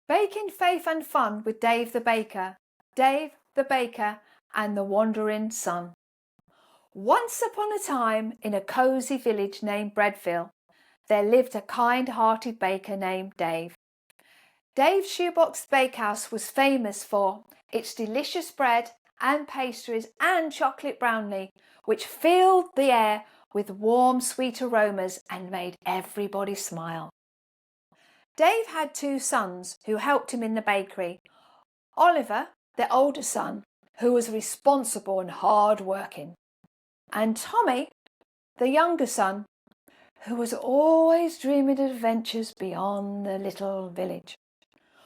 Baking Faith and Fun with Dave the Baker, Dave the Baker and the Wandering Son. Once upon a time, in a cosy village named Breadville, there lived a kind-hearted baker named Dave. Dave's Shoebox Bakehouse was famous for its delicious bread and pastries and chocolate brownie, which filled the air with warm, sweet aromas and made everybody smile. Dave had two sons who helped him in the bakery. Oliver, the older son, who was responsible and hard-working, and Tommy, the younger son, who was always dreaming of adventures beyond the little village.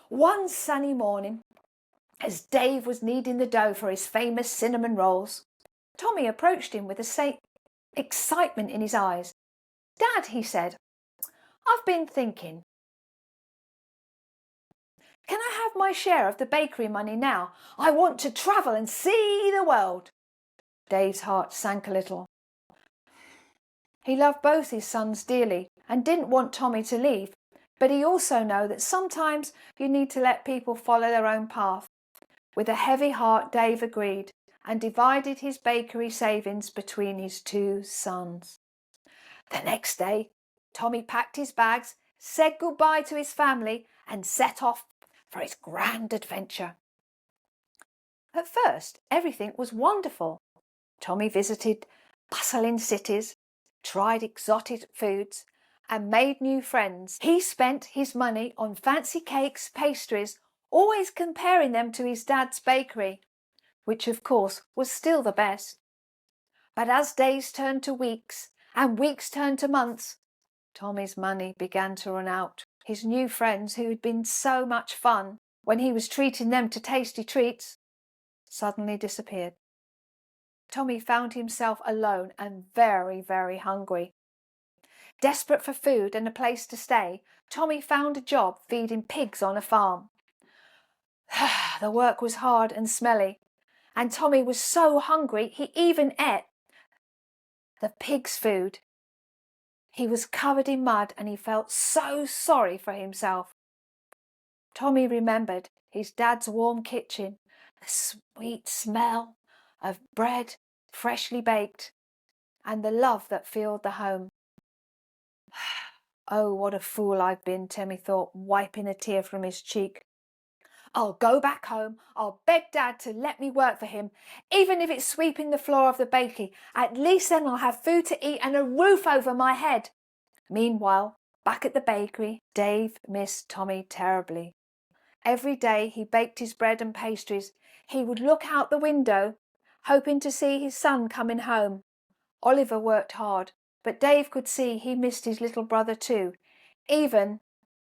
One sunny morning, as Dave was kneading the dough for his famous cinnamon rolls, Tommy approached him with excitement in his eyes. "Dad," he said, "I've been thinking. Can I have my share of the bakery money now? I want to travel and see the world." Dave's heart sank a little. He loved both his sons dearly and didn't want Tommy to leave, but he also knew that sometimes you need to let people follow their own path. With a heavy heart, Dave agreed and divided his bakery savings between his two sons. The next day, Tommy packed his bags, said goodbye to his family and set off for his grand adventure. At first, everything was wonderful. Tommy visited bustling cities, tried exotic foods, and made new friends. He spent his money on fancy cakes, pastries, always comparing them to his dad's bakery, which of course was still the best. But as days turned to weeks and weeks turned to months, Tommy's money began to run out. His new friends, who had been so much fun when he was treating them to tasty treats, suddenly disappeared. Tommy found himself alone and very, very hungry. Desperate for food and a place to stay, Tommy found a job feeding pigs on a farm. The work was hard and smelly, and Tommy was so hungry he even ate the pig's food. He was covered in mud and he felt so sorry for himself. Tommy remembered his dad's warm kitchen, the sweet smell of bread freshly baked, and the love that filled the home. "Oh, what a fool I've been," Tommy thought, wiping a tear from his cheek. "I'll go back home. I'll beg Dad to let me work for him, even if it's sweeping the floor of the bakery. At least then I'll have food to eat and a roof over my head." Meanwhile, back at the bakery, Dave missed Tommy terribly. Every day he baked his bread and pastries. He would look out the window, hoping to see his son coming home. Oliver worked hard, but Dave could see he missed his little brother too, even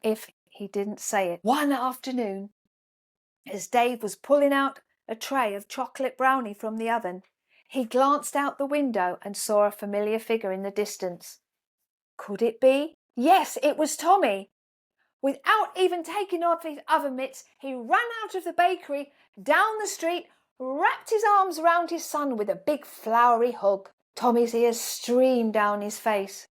if he didn't say it. One afternoon, as Dave was pulling out a tray of chocolate brownie from the oven, he glanced out the window and saw a familiar figure in the distance. Could it be? Yes, it was Tommy. Without even taking off his oven mitts, he ran out of the bakery, down the street, wrapped his arms around his son with a big flowery hug. Tommy's ears streamed down his face.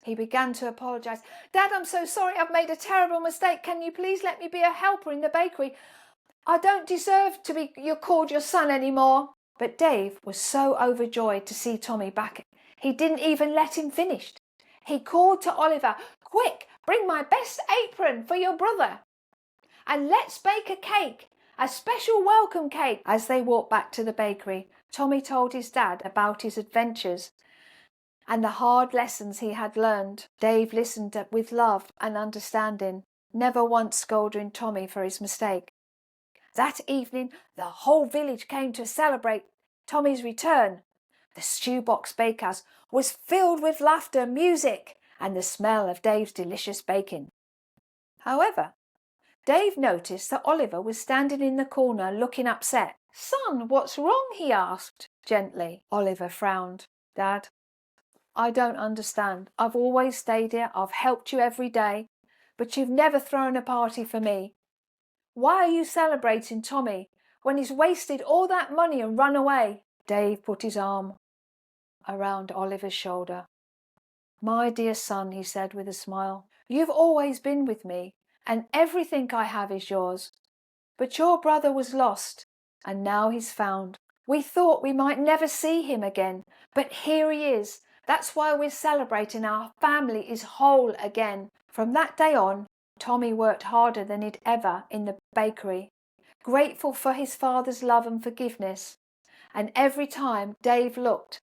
He began to apologise. "Dad, I'm so sorry. I've made a terrible mistake. Can you please let me be a helper in the bakery? I don't deserve to be called your son anymore." But Dave was so overjoyed to see Tommy back, he didn't even let him finish. He called to Oliver, "Quick, bring my best apron for your brother. And let's bake a cake, a special welcome cake." As they walked back to the bakery, Tommy told his dad about his adventures and the hard lessons he had learned. Dave listened with love and understanding, never once scolding Tommy for his mistake. That evening, the whole village came to celebrate Tommy's return. The Shoebox Bakehouse was filled with laughter, music, and the smell of Dave's delicious baking. However, Dave noticed that Oliver was standing in the corner looking upset. "Son, what's wrong?" he asked gently. Oliver frowned. "Dad, I don't understand. I've always stayed here. I've helped you every day, but you've never thrown a party for me. Why are you celebrating Tommy when he's wasted all that money and run away?" Dave put his arm around Oliver's shoulder. "My dear son," he said with a smile, "you've always been with me, and everything I have is yours. But your brother was lost, and now he's found. We thought we might never see him again, but here he is. That's why we're celebrating our family is whole again." From that day on, Tommy worked harder than he'd ever in the bakery, grateful for his father's love and forgiveness. And every time Dave looked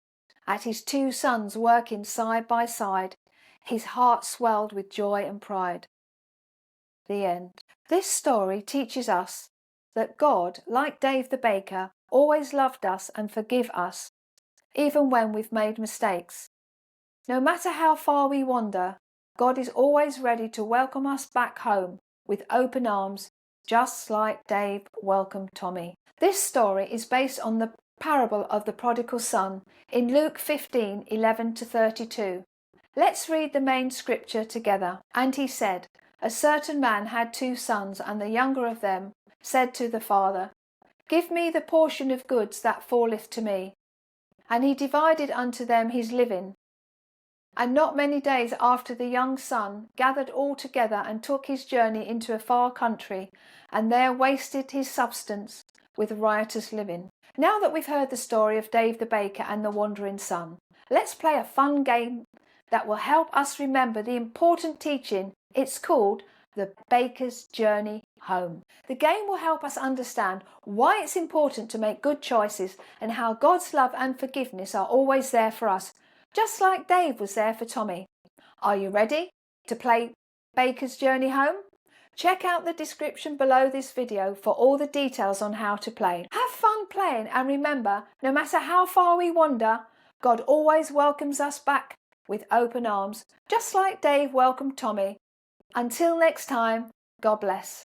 at his two sons working side by side, his heart swelled with joy and pride. The end. This story teaches us that God, like Dave the baker, always loved us and forgive us, even when we've made mistakes. No matter how far we wander, God is always ready to welcome us back home with open arms, just like Dave welcomed Tommy. This story is based on the parable of the prodigal son in Luke 15:11-32. Let's read the main scripture together. "And he said, A certain man had 2 sons, and the younger of them said to the father, Give me the portion of goods that falleth to me. And he divided unto them his living. And not many days after the young son gathered all together and took his journey into a far country, and there wasted his substance with riotous living." Now that we've heard the story of Dave the baker and the wandering son, let's play a fun game that will help us remember the important teaching. It's called The Baker's Journey Home. The game will help us understand why it's important to make good choices and how God's love and forgiveness are always there for us, just like Dave was there for Tommy. Are you ready to play Baker's Journey Home? Check out the description below this video for all the details on how to play. Have fun playing, and remember, no matter how far we wander, God always welcomes us back with open arms, just like Dave welcomed Tommy. Until next time, God bless.